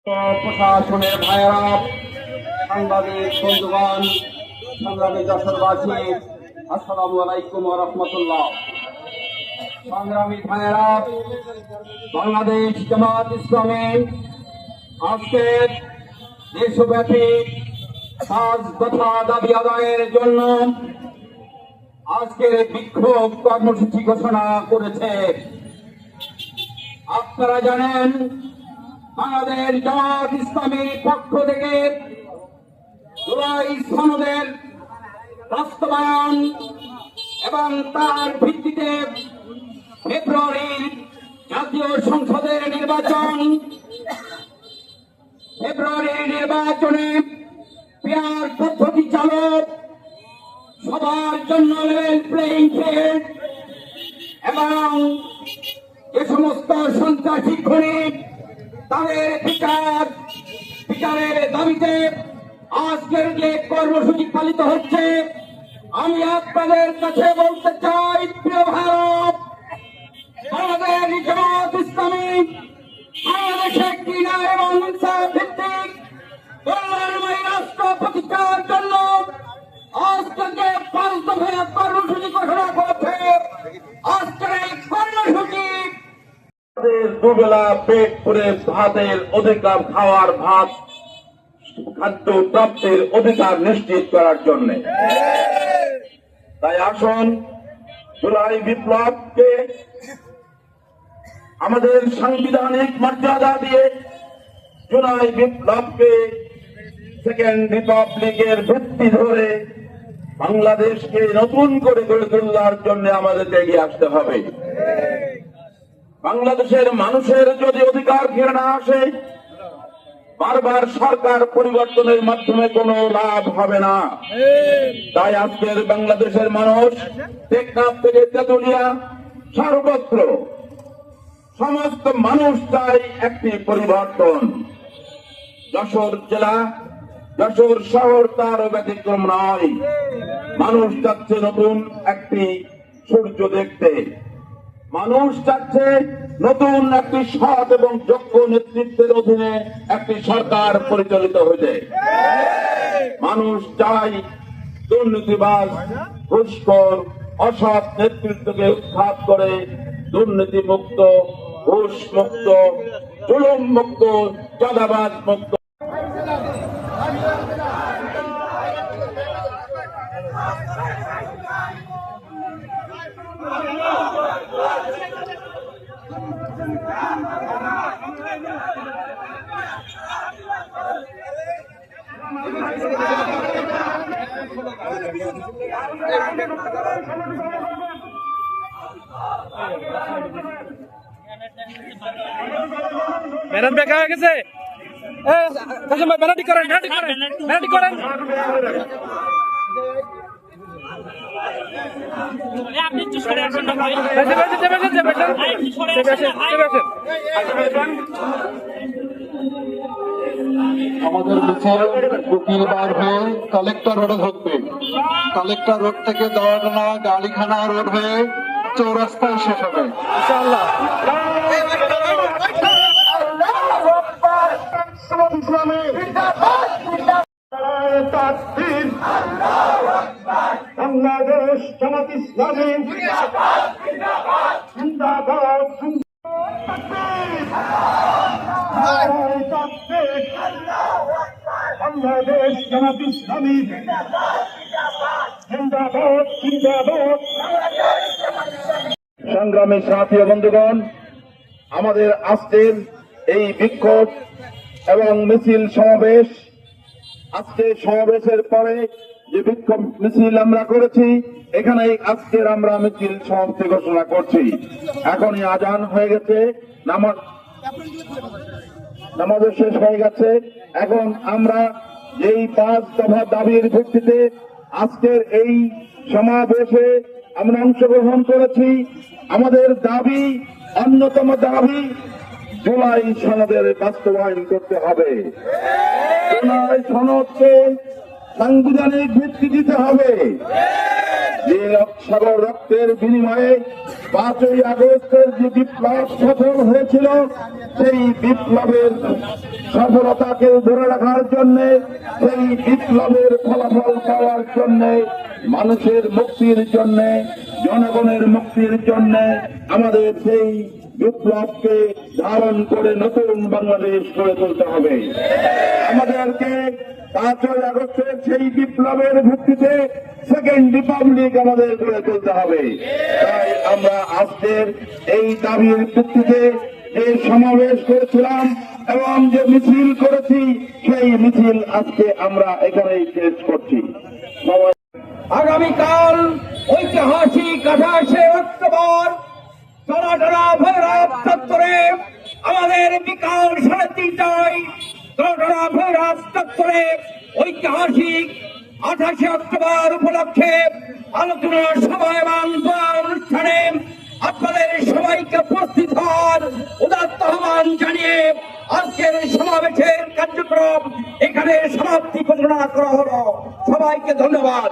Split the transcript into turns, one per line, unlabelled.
প্রশাসনের ভাইয়েরা, সাংবাদিক বন্ধুগণ, সংগ্রামী যশোরবাসী, আসসালামু আলাইকুম ওয়া রাহমাতুল্লাহ। সংগ্রামী ভাইয়েরা, বাংলাদেশ জামাত ইসলামী আজকে দেশব্যাপী 5 দফা দাবি আদায়ের জন্য আজকের বিক্ষোভ কর্মসূচি ঘোষণা করেছে। আপনারা জানেন, বাংলাদেশ জামাত ইসলামীর পক্ষ থেকে জুলাই সনদের বাস্তবায়ন এবং তার ভিত্তিতে ফেব্রুয়ারির জাতীয় সংসদের নির্বাচনে পেয়ার পদ্ধতি চালক, সবার জন্য লেভেল প্লেইং ফিল্ড এবং যে সমস্ত সন্ত্রাসী খুনি তাদের বিচারের দাবিতে আজকের যে কর্মসূচি পালিত হচ্ছে, আমি আপনাদের কাছে বলতে চাই, প্রিয় ভারত, বাংলাদেশ জামাত ইসলামী বাংলাদেশে একটি ন্যায় এবং ইনসাফ ভিত্তিক কল্যাণময় রাষ্ট্র প্রতিষ্ঠার জন্য আজকে যে 5 দফা কর্মসূচি ঘোষণা করেছে, আজকের এই কর্মসূচি
দুবেলা পেট ভরে ভাতের অধিকার, খাওয়ার ভাত খাদ্য প্রাপ্তির অধিকার নিশ্চিত করার জন্য। তাই আসুন, জুলাই বিপ্লবকে আমাদের সাংবিধানিক মর্যাদা দিয়ে জুলাই বিপ্লবকে সেকেন্ড রিপাবলিকের ভিত্তি ধরে বাংলাদেশকে নতুন করে গড়ে তোলার জন্য আমাদেরকে এগিয়ে আসতে হবে। বাংলাদেশের মানুষের যদি অধিকার ফিরে না আসে, বারবার সরকার পরিবর্তনের মাধ্যমে কোনো লাভ হবে না। তাই আজকের বাংলাদেশের মানুষ টেকনাফ থেকে তেতুলিয়া সর্বত্র সমস্ত মানুষ চাই একটি পরিবর্তন। যশোর জেলা, যশোর শহর তারও ব্যতিক্রম নয়। মানুষ চাচ্ছে নতুন একটি সূর্য দেখতে। মানুষ চাচ্ছে নতুন একটি সৎ এবং যোগ্য নেতৃত্বের অধীনে একটি সরকার পরিচালিত হইতে। মানুষ চায় দুর্নীতিবাজ, ঘুষখোর, অসৎ নেতৃত্বকে উৎখাত করে দুর্নীতি মুক্ত, ঘুষ মুক্ত, জুলুম মুক্ত, চাঁদাবাজ মুক্ত।
ম্যাডাম দেখা হয়ে গেছে। পেনাল্টি করেন, পেনাল্টি করেন।
আমাদের মিছিল উকিলবার হয়ে কালেক্টর রোডে ঢুকবে। কালেক্টর রোড থেকে দোয়াডানা গালিখানা রোড হয়ে চৌরাস্তায় শেষ হবে।
ইনশাআল্লাহ।
বাংলাদেশ জামাত ইসলামী জিন্দাবাদ। বাংলাদেশ জামাত ইসলামী জিন্দাবাদ, জিন্দাবাদ। সংগ্রামী সাথী ও বন্ধুগণ, আমাদের আজকের এই বিক্ষোভ এবং মিছিল সমাবেশ, আজকে সমাবেশের পরে যে বিক্ষোভ মিছিল আমরা করেছি, এখানে আজকের আমরা মিছিল সমাপ্তি ঘোষণা করছি। এখনই আজান হয়ে গেছে, নামাজ শেষ হয়ে গেছে। এখন আমরা যেই 5 দফা দাবির ভিত্তিতে আজকের এই সমাবেশে আমরা অংশগ্রহণ করেছি, আমাদের দাবি, অন্যতম দাবি, জুলাই সনদের বাস্তবায়ন করতে হবে। জুলাই সনদকে সাংবিধানিক ভিত্তি দিতে হবে। যে সাগর রক্তের বিনিময়ে 5ই আগস্টের যে বিপ্লব সফল হয়েছিল, সেই বিপ্লবের সফলতাকে ধরে রাখার জন্য, সেই বিপ্লবের ফলাফল পাওয়ার জন্য, মানুষের মুক্তির জন্য, জনগণের মুক্তির জন্য আমাদের সেই বিপ্লবকে ধারণ করে নতুন বাংলাদেশ গড়ে তুলতে হবে। আমাদেরকে 5ই আগস্টের সেই বিপ্লবের ভিত্তিতে সেকেন্ড রিপাবলিক আমাদের গড়ে তুলতে হবে। তাই আমরা আজকের এই দাবির ভিত্তিতে যে সমাবেশ করেছিলাম এবং যে মিছিল করেছি, সেই মিছিল আজকে আমরা এখানেই শেষ করছি।
আগামীকাল ঐতিহাসিক 28শে অক্টোবর টনাটনা ভৈরব চত্বরে আমাদের বিকাল 3:30টায় টনাটনা ভৈরব চত্বরে ঐতিহাসিক 28শে অক্টোবর উপলক্ষে আলোচনা সভা এবং দোয়া অনুষ্ঠানে আপনাদের সবাইকে উপস্থিত হওয়ার উদাত্ত আহ্বান জানিয়ে আজকের সমাবেশের কার্যক্রম এখানে সমাপ্তি ঘোষণা করা হলো। সবাইকে ধন্যবাদ।